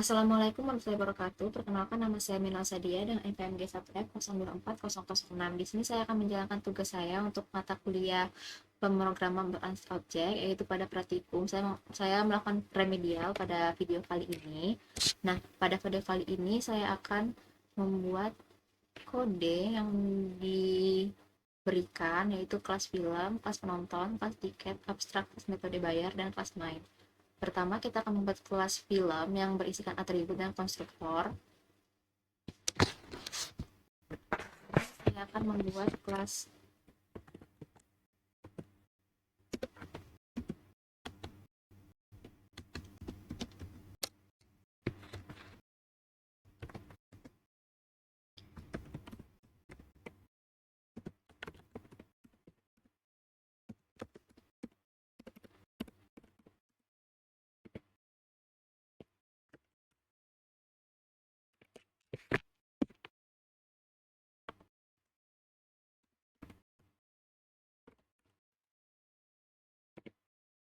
Assalamualaikum warahmatullahi wabarakatuh. Perkenalkan, nama saya Mila Sadia dengan NPMG 1F024 Di sini saya akan menjalankan tugas saya untuk mata kuliah pemrograman berbasis objek, yaitu pada praktikum. Saya melakukan remedial pada video kali ini. Nah, pada video kali ini saya akan membuat kode yang diberikan, yaitu kelas film, kelas penonton, kelas tiket, abstrak, kelas metode bayar, dan kelas main. Pertama, kita akan membuat kelas film yang berisikan atribut dan konstruktor. Saya akan membuat kelas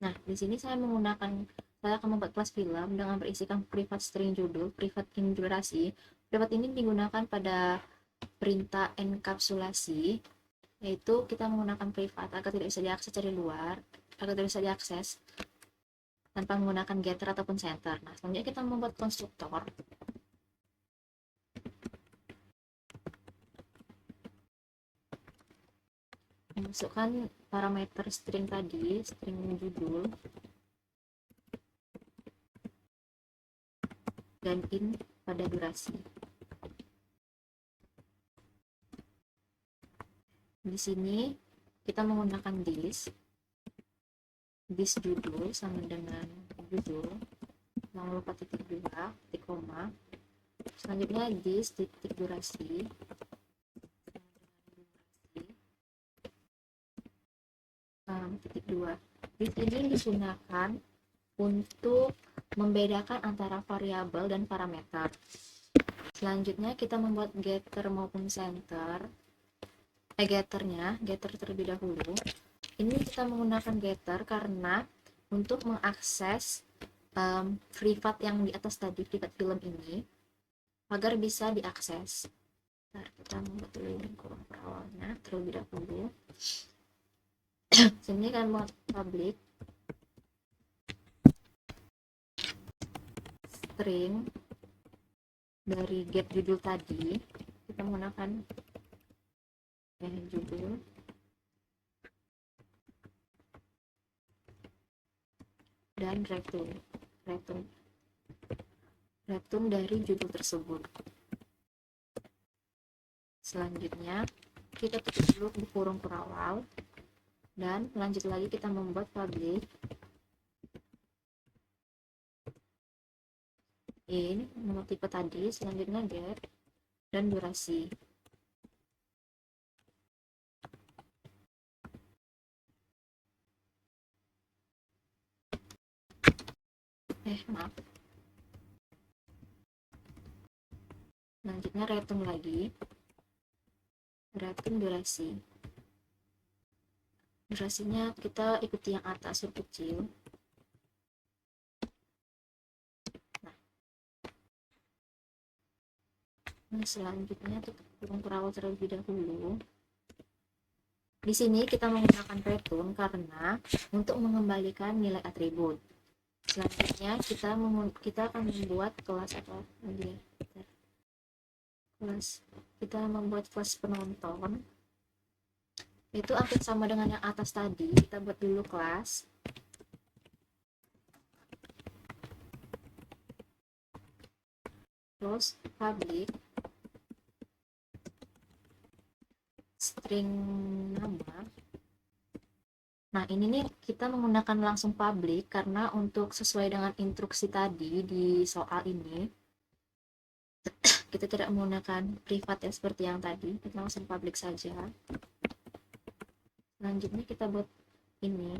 Nah, di sini saya akan membuat kelas film dengan berisikan private string judul, private in durasi. Private ini digunakan pada perintah enkapsulasi, yaitu kita menggunakan private agar tidak bisa diakses dari luar, agar tidak bisa diakses tanpa menggunakan getter ataupun center. Nah, selanjutnya kita membuat konstruktor. Masukkan parameter string tadi, string judul, dan in pada durasi. Di sini kita menggunakan this judul sama dengan judul, jangan lupa titik 2, titik koma. Selanjutnya this titik durasi, titik 2. This ini digunakan untuk membedakan antara variabel dan parameter. Selanjutnya kita membuat getter maupun center. Getter terlebih dahulu. Ini kita menggunakan getter karena untuk mengakses private yang di atas tadi, private film ini, agar bisa diakses. Ntar kita membuat dulu lingkup awalnya terlebih dahulu. Sini kan mau public string dari get judul tadi, kita menggunakan judul dan return dari judul tersebut. Selanjutnya kita tutup dulu di kurung perawal dan lanjut lagi kita membuat public in nomor tipe tadi, selanjutnya get dan durasi. Maaf. Selanjutnya return lagi, return durasi. Durasinya kita ikuti yang atas huruf kecil. Nah, selanjutnya tutup kurung perawal terlebih dahulu. Di sini kita menggunakan return karena untuk mengembalikan nilai atribut. Selanjutnya kita akan membuat kelas kita membuat kelas penonton. Itu hampir sama dengan yang atas tadi. Kita buat dulu kelas terus public string nama. Nah, ini nih kita menggunakan langsung public karena untuk sesuai dengan instruksi tadi di soal ini kita tidak menggunakan private ya seperti yang tadi, kita langsung public saja. Selanjutnya kita buat ini.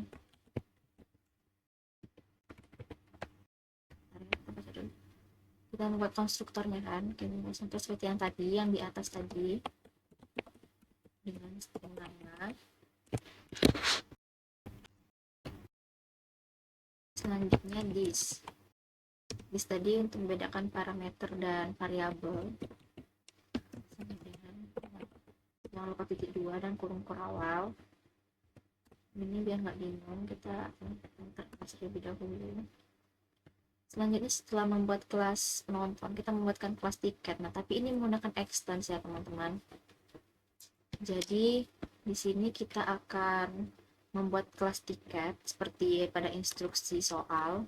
Kita membuat konstruktornya kan, sampai seperti yang tadi, yang di atas tadi dengan string nama. Selanjutnya this List tadi untuk membedakan parameter dan variabel. Sama dengan jangan lupa titik 2 dan kurung kurawal. Ini biar nggak bingung, kita enter kelas terlebih dahulu. Selanjutnya setelah membuat kelas penonton, kita membuatkan kelas tiket. Nah, tapi ini menggunakan extends ya teman-teman. Jadi di sini kita akan membuat kelas tiket seperti pada instruksi soal.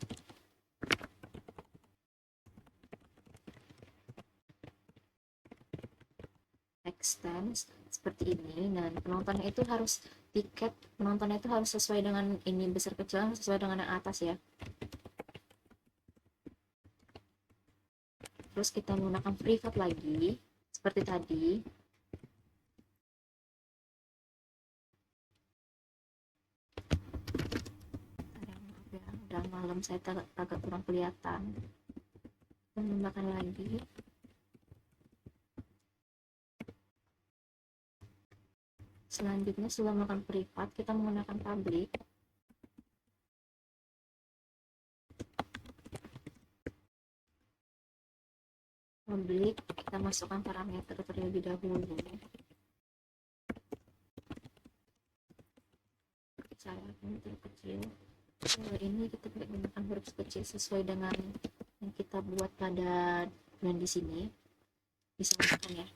Extends seperti ini. Dan penontonnya itu harus penontonnya itu harus sesuai dengan ini, besar kecil sesuai dengan yang atas ya. Terus kita menggunakan privat lagi seperti tadi. Udah malam, saya agak kurang kelihatan. Kita menggunakan lagi. Selanjutnya setelah melakukan privat, kita menggunakan public. Public, kita masukkan parameter terlebih dahulu. Saya terkecil. Ini kita gunakan huruf kecil sesuai dengan yang kita buat pada dan di sini. Bisa makan ya.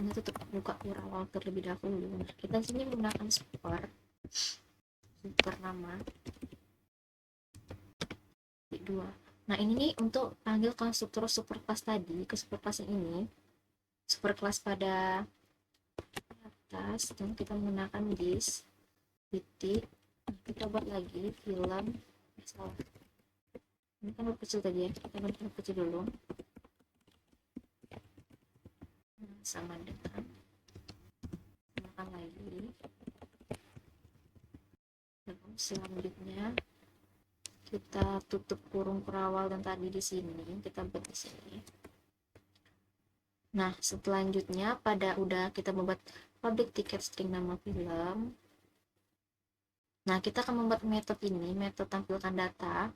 Ini tutup buka kurawal terlebih dahulu. Kita sini menggunakan super nama 2. Nah, ini nih untuk panggil konstruktor superclass tadi ke superclass ini, superclass pada atas, dan kita menggunakan this titik. Kita buat lagi film. Salah, ini kan huruf kecil tadi ya, kita buat huruf kecil dulu. Sama dengan gunakan lagi. Terus selanjutnya kita tutup kurung kurawal dan tadi di sini kita buat di sini. Nah, selanjutnya pada udah kita membuat public ticket string nama film. Nah, kita akan membuat metode ini, metode tampilkan data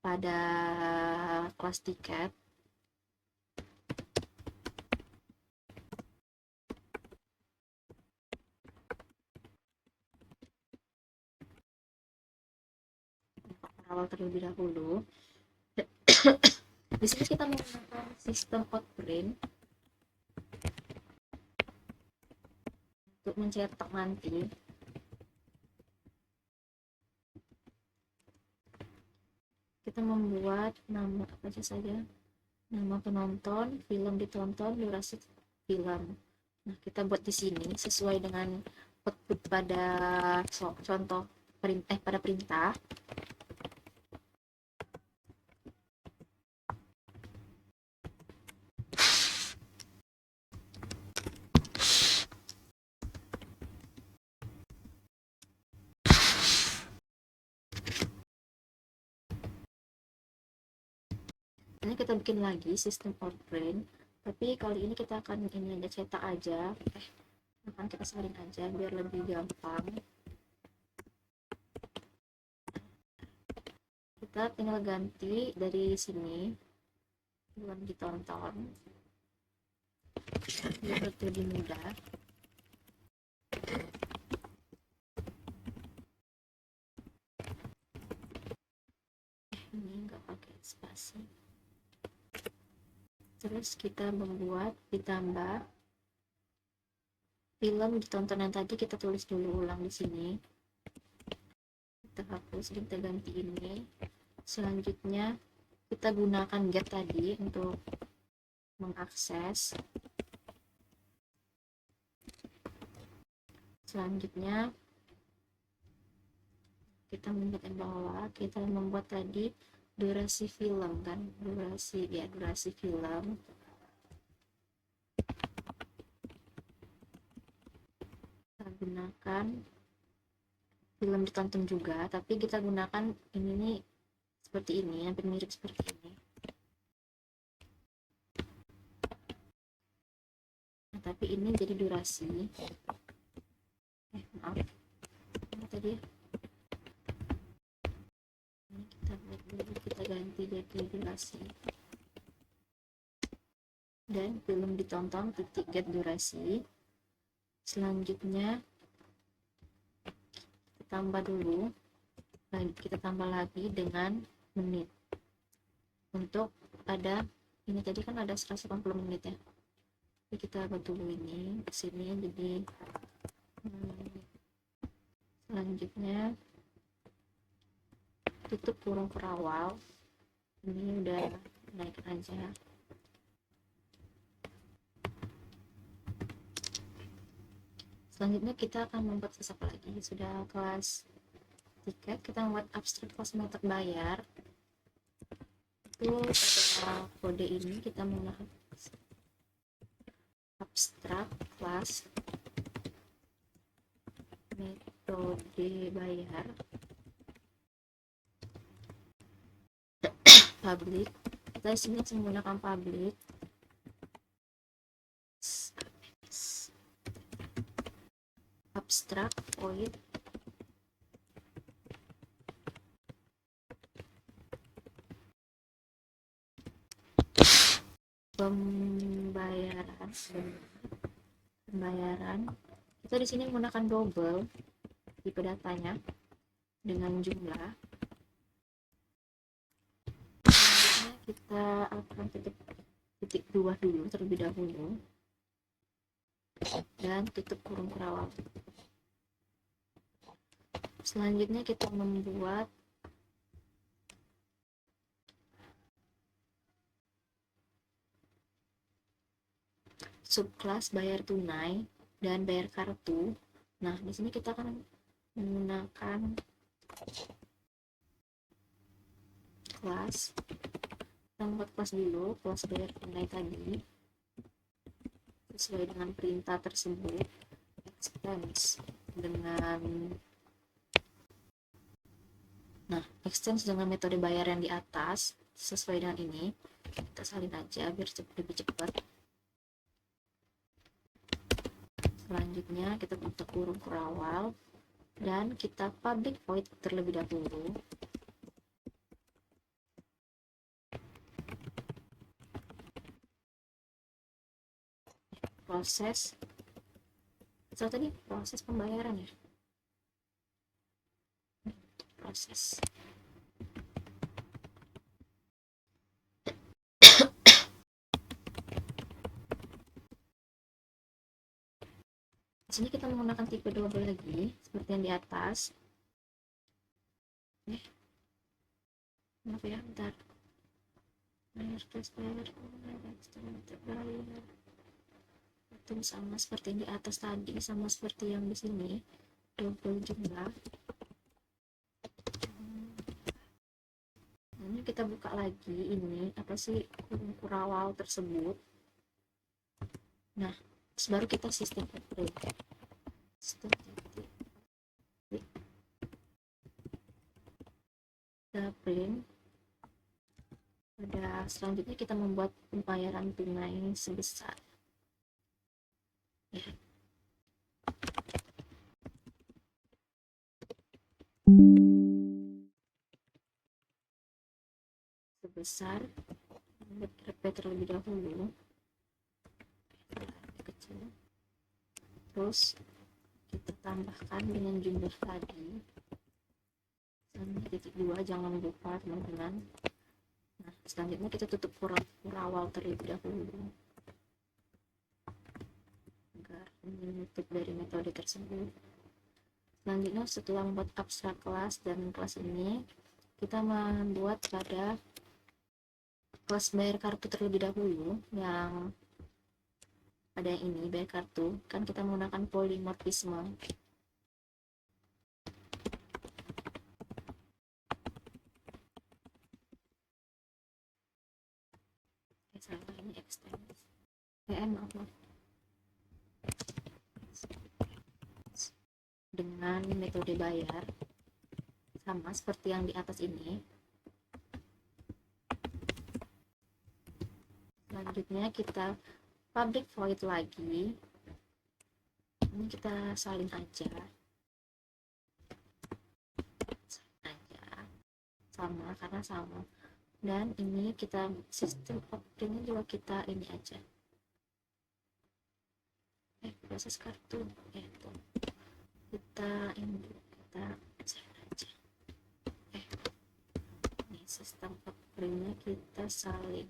pada kelas tiket. Awal terlebih dahulu. Di sini kita menggunakan sistem outprint untuk mencetak nanti. Kita membuat nama apa saja, nama penonton, film ditonton, durasi film. Nah, kita buat di sini sesuai dengan output pada contoh pada perintah. Ini kita bikin lagi sistem outprint, tapi kali ini kita akan ini aja cetak aja, akan kita saring aja biar lebih gampang. Kita tinggal ganti dari sini film ditonton biar lebih mudah. Ini nggak pakai spasi. Terus kita membuat ditambah film ditonton yang tadi kita tulis dulu ulang di sini. Kita hapus, kita ganti ini. Selanjutnya kita gunakan get tadi untuk mengakses. Selanjutnya kita membuat bawah, kita membuat tadi durasi film kan, durasi film. Kita gunakan film ditonton juga, tapi kita gunakan ini nih seperti ini, hampir mirip seperti ini. Nah, tapi ini jadi durasi. Maaf, ini tadi ya. Ini kita buat dulu, kita ganti jadi durasi. Dan belum ditonton titik get durasi. Selanjutnya kita tambah dulu, kita tambah lagi dengan menit. Untuk ada ini tadi kan ada 180 menit ya. Jadi kita buat dulu ini ke sini, jadi selanjutnya tutup kurung kerawal. Ini udah naik aja. Selanjutnya kita akan membuat apa lagi, sudah kelas tiket, kita membuat abstrak kelas method bayar. Itu pada kode ini kita menggunakan abstrak kelas metode bayar public. Kita sini menggunakan public abstrak void pembayaran. Kita di sini menggunakan double tipe datanya dengan jumlah. Selanjutnya kita akan titik 2 dulu terlebih dahulu dan tutup kurung kerawal. Selanjutnya kita membuat subclass bayar tunai dan bayar kartu. Nah, di sini kita akan menggunakan kelas. Kita membuat kelas dulu, kelas bayar tunai tadi sesuai dengan perintah tersebut. Extends dengan extends dengan metode bayar yang di atas sesuai dengan ini. Kita salin aja biar lebih cepat. Selanjutnya kita buka kurung kerawal dan kita public void terlebih dahulu. Proses tadi proses pembayaran ya, proses di sini kita menggunakan tipe double lagi seperti yang di atas. Maaf ya, bentar. Bayar itu sama seperti yang di atas tadi, sama seperti yang di sini, double jumlah. Ini kita buka lagi ini apa sih kurung kerawal tersebut. Nah, terus baru kita sistem upgrade. Kita print. Pada selanjutnya kita membuat pembayaran tunai sebesar ya. Sebesar RP terlebih dahulu kecil, terus kita tambahkan dengan jumlah tadi sampai titik 2, jangan lupa teman-teman. Nah, selanjutnya kita tutup kurawal terlebih dahulu agar menutup dari metode tersebut. Selanjutnya setelah membuat abstrak kelas dan kelas ini, kita membuat pada kelas bayar kartu terlebih dahulu yang ada yang ini bayar kartu, kan kita menggunakan polymorphisme. Salah ini extend maaf dengan metode bayar sama seperti yang di atas ini. Selanjutnya kita public void lagi. Ini kita salin aja, sama karena sama. Dan ini kita sistem printnya juga kita ini aja, proses kartu itu kita ini kita salin aja. Ini sistem printnya kita salin,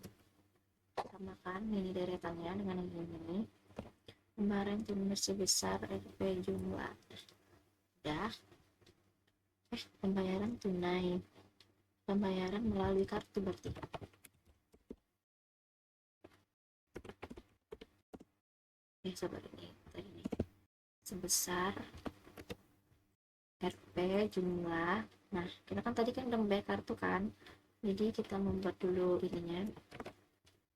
samakan ini deretannya dengan yang ini. Kemarin tunai sebesar RP jumlah udah. Pembayaran tunai, pembayaran melalui kartu berarti. Sabar ini tadi sebesar RP jumlah. Nah, kita kan tadi kan udah membayar kartu kan, jadi kita membuat dulu ininya,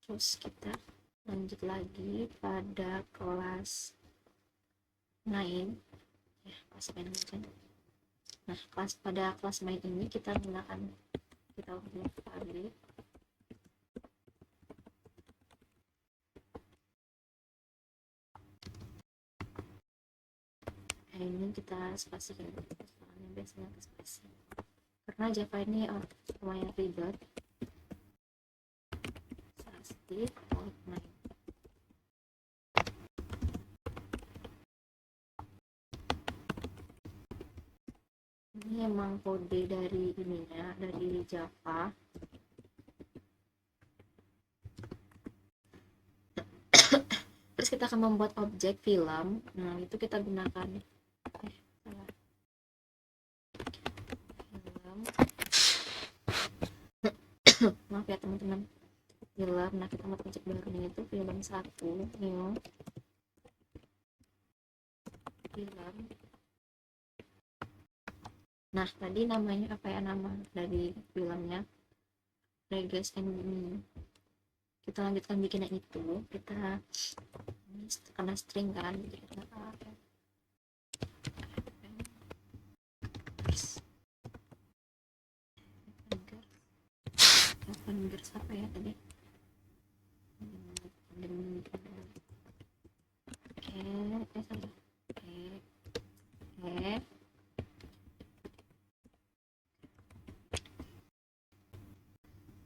terus kita lanjut lagi pada kelas main ya, kelas main aja. Nah, pada kelas main ini kita gunakan, kita ubah public ini kita spasikan, soalnya biasanya ke spasi karena Java ini lumayan ribet. Pasti main ini emang kode dari ininya, dari Java. Terus kita akan membuat objek film. Nah, itu kita gunakan film. Maaf ya teman-teman, film. Nah, kita mau objek baru nih, itu film 1 new film. Nah, tadi namanya apa ya, nama dari filmnya Reggae and Me. Kita lanjutkan bikinnya itu, kita karena string kan, jadi kita Avengers apa ya tadi,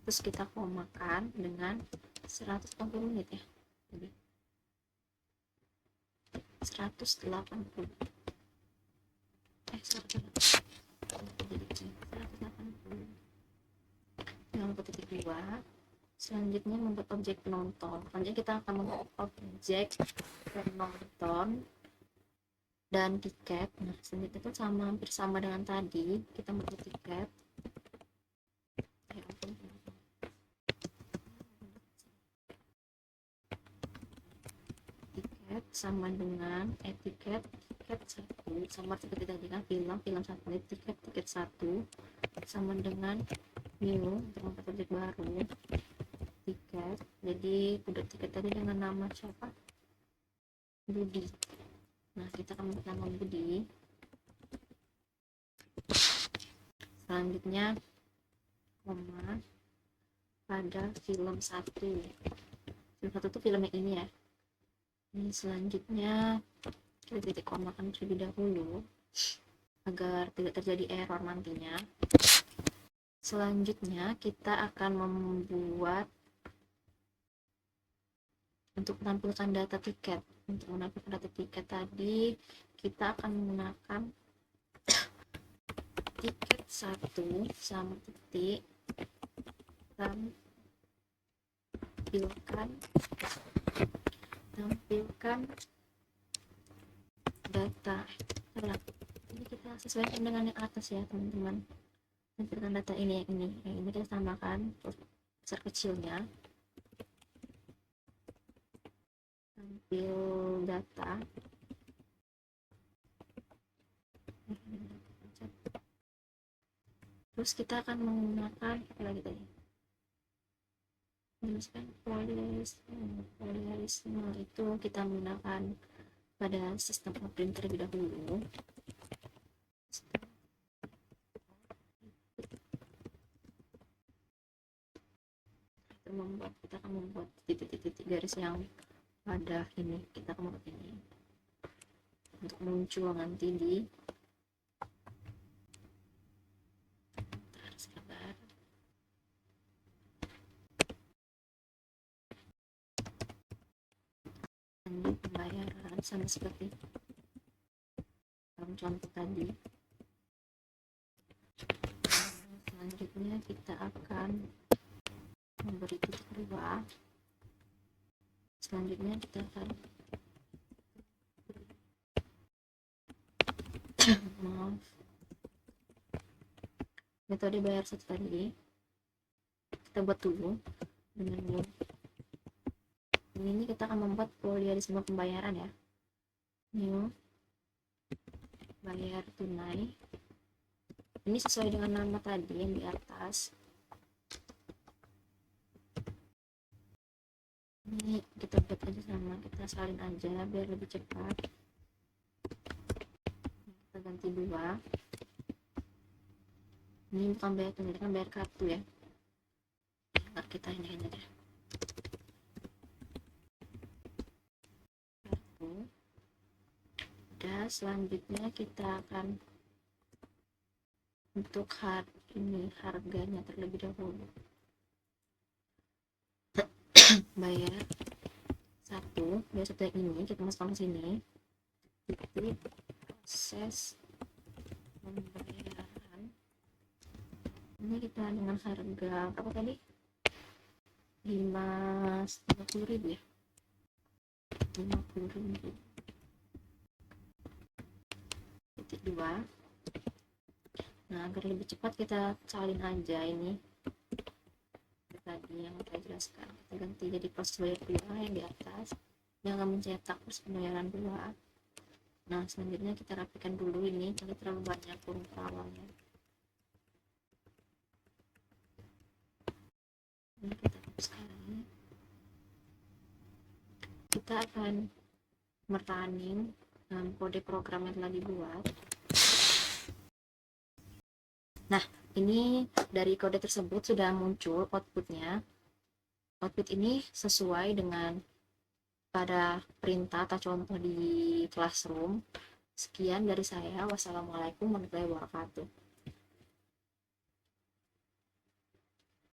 terus kita komakan dengan 180 menit ya, jadi 180 yang titik 2. Selanjutnya membuat objek penonton. Selanjutnya kita akan membuat objek penonton dan tiket. Nah, selanjutnya itu hampir sama dengan tadi, kita membuat tiket. Tiket sama dengan tiket 1 sama seperti tadi kan, film 1, tiket 1 sama dengan new untuk membuat objek baru tiket. Jadi udah tiket tadi dengan nama siapa, Budi. Nah, kita akan membuat nama Budi. Selanjutnya koma pada film 1. Film 1 itu film yang ini ya. Ini selanjutnya kita titik komakan terlebih dahulu agar tidak terjadi error nantinya. Selanjutnya kita akan membuat untuk menampilkan data tiket. Untuk menampilkan data tiket tadi kita akan menggunakan tiket 1 sama titik tampilkan data. Ini kita sesuaikan dengan yang atas ya teman-teman, tampilkan data ini ini kita tambahkan besar kecilnya, tampil data. Terus kita akan menggunakan apa lagi tadi, polyrisme itu kita menggunakan pada sistem print terlebih dahulu. Kita akan membuat titik-titik garis yang pada ini, kita akan membuat ini untuk muncul nanti di sebentar. Ini pembayaran sama seperti dalam contoh tadi. Selanjutnya kita akan memberi titik 2. Selanjutnya kita akan maaf, metode bayar satu tadi kita buat dulu dengan ini kita akan membuat polialisme pembayaran ya. New bayar tunai, ini sesuai dengan nama tadi yang di atas. Ini kita buat aja sama, kita salin aja biar lebih cepat. Kita ganti 2. Ini bukan bayar tunai, kan bayar kartu ya. Nggak, kita ini aja deh. Kartu. Udah, selanjutnya kita akan untuk ini harganya terlebih dahulu. Bayar 1, bayar 1 yang ini kita masukkan ke sini. Titik proses pembayaran. Ini kita dengan harga apa tadi? 50.000 ya. 50.000. Titik 2. Nah, agar lebih cepat kita salin aja ini tadi yang saya jelaskan. Kita ganti jadi proses bayar 2 yang di atas yang akan mencetak proses pembayaran 2. Nah, selanjutnya kita rapikan dulu ini, jangan terlalu banyak kurung awalnya. Ini kita hapuskan. Kita akan merunning kode program yang telah dibuat. Nah, ini dari kode tersebut sudah muncul outputnya. Output ini sesuai dengan pada perintah atau contoh di Classroom. Sekian dari saya. Wassalamualaikum warahmatullahi wabarakatuh.